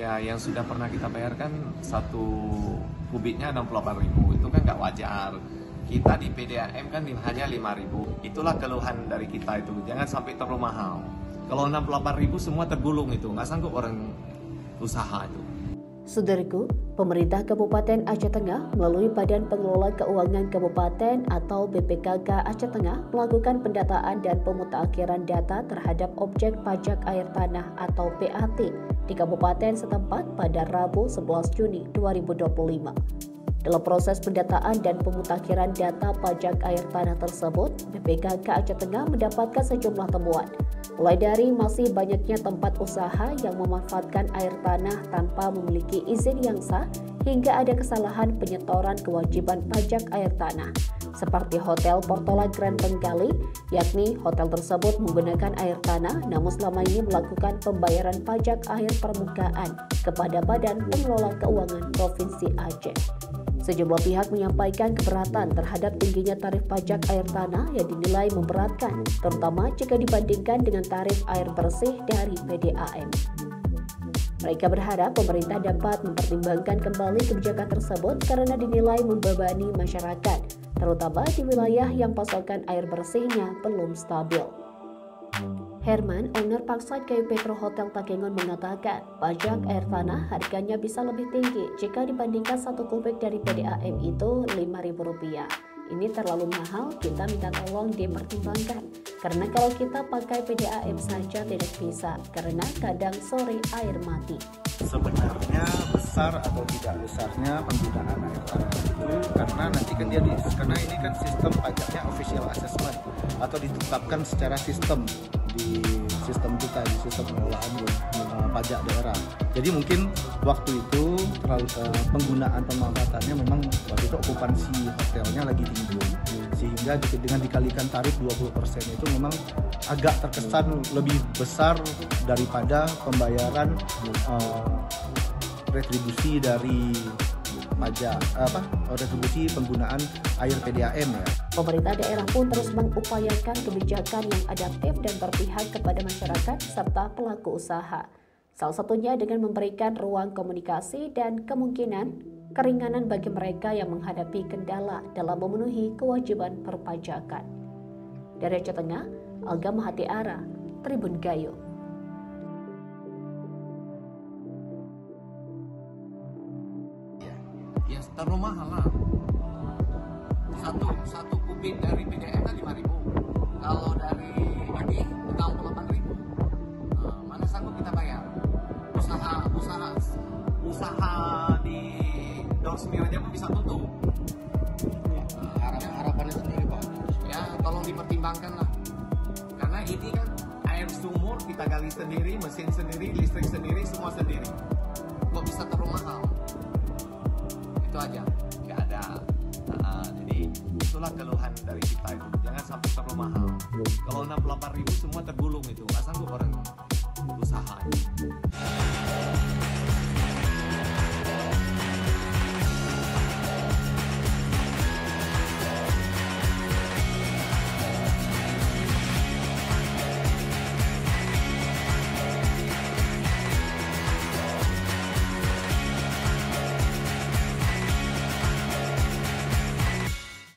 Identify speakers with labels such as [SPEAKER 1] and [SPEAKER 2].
[SPEAKER 1] Ya, yang sudah pernah kita bayarkan satu kubiknya 68.000, itu kan nggak wajar. Kita di PDAM kan hanya 5.000. Itulah keluhan dari kita itu, jangan sampai terlalu mahal. Kalau 68.000 semua tergulung itu, nggak sanggup orang usaha itu.
[SPEAKER 2] Saudaraku, pemerintah Kabupaten Aceh Tengah melalui Badan Pengelola Keuangan Kabupaten atau BPKK Aceh Tengah melakukan pendataan dan pemutakhiran data terhadap objek pajak air tanah atau PAT di kabupaten setempat pada Rabu 11 Juni 2025. Dalam proses pendataan dan pemutakhiran data pajak air tanah tersebut, BPKK Aceh Tengah mendapatkan sejumlah temuan, mulai dari masih banyaknya tempat usaha yang memanfaatkan air tanah tanpa memiliki izin yang sah, hingga ada kesalahan penyetoran kewajiban pajak air tanah, seperti Hotel Portola Grand Penggali, yakni hotel tersebut menggunakan air tanah namun selama ini melakukan pembayaran pajak air permukaan kepada Badan Pengelola Keuangan Provinsi Aceh. Sejumlah pihak menyampaikan keberatan terhadap tingginya tarif pajak air tanah yang dinilai memberatkan, terutama jika dibandingkan dengan tarif air bersih dari PDAM. Mereka berharap pemerintah dapat mempertimbangkan kembali kebijakan tersebut karena dinilai membebani masyarakat, terutama di wilayah yang pasokan air bersihnya belum stabil. Herman, owner Parkside Kayu Petro Hotel Takengon mengatakan, pajak air tanah harganya bisa lebih tinggi jika dibandingkan satu kubik dari PDAM itu Rp5.000. Ini terlalu mahal, kita minta tolong dipertimbangkan. Karena kalau kita pakai PDAM saja tidak bisa, karena kadang sore air mati.
[SPEAKER 3] Sebenarnya besar atau tidak besarnya penggunaan air tanah itu karena nanti kan karena ini kan sistem pajaknya official assessment atau ditetapkan secara sistem di sistem kita, di sistem pengelolaan pajak daerah. Jadi mungkin waktu itu penggunaan pemanfaatannya memang waktu itu okupansi hotelnya lagi tinggi, sehingga dengan dikalikan tarif 20% itu memang agak terkesan lebih besar daripada pembayaran retribusi dari pajak retribusi penggunaan air PDAM ya.
[SPEAKER 2] Pemerintah daerah pun terus mengupayakan kebijakan yang adaptif dan berpihak kepada masyarakat serta pelaku usaha. Salah satunya dengan memberikan ruang komunikasi dan kemungkinan keringanan bagi mereka yang menghadapi kendala dalam memenuhi kewajiban perpajakan. Dari Aceh Tengah, Alga Mahatiara, Tribun Gayo.
[SPEAKER 1] Ya terlalu mahal lah. Satu kubik dari PDAM kan 5.000. Kalau dari ini 68.000. Mana sanggup kita bayar? Usaha di Dorsmir aja pun bisa tutup.
[SPEAKER 3] Harapannya sendiri Pak.
[SPEAKER 1] Ya tolong dipertimbangkan lah. Karena ini kan air sumur kita gali sendiri, mesin sendiri, listrik sendiri, semua sendiri. Kok bisa terlalu mahal? Itu aja, nggak ada. Jadi itulah keluhan dari kita itu, jangan sampai terlalu mahal. Kalau 68.000 semua tergulung itu, nggak sanggup orang usaha.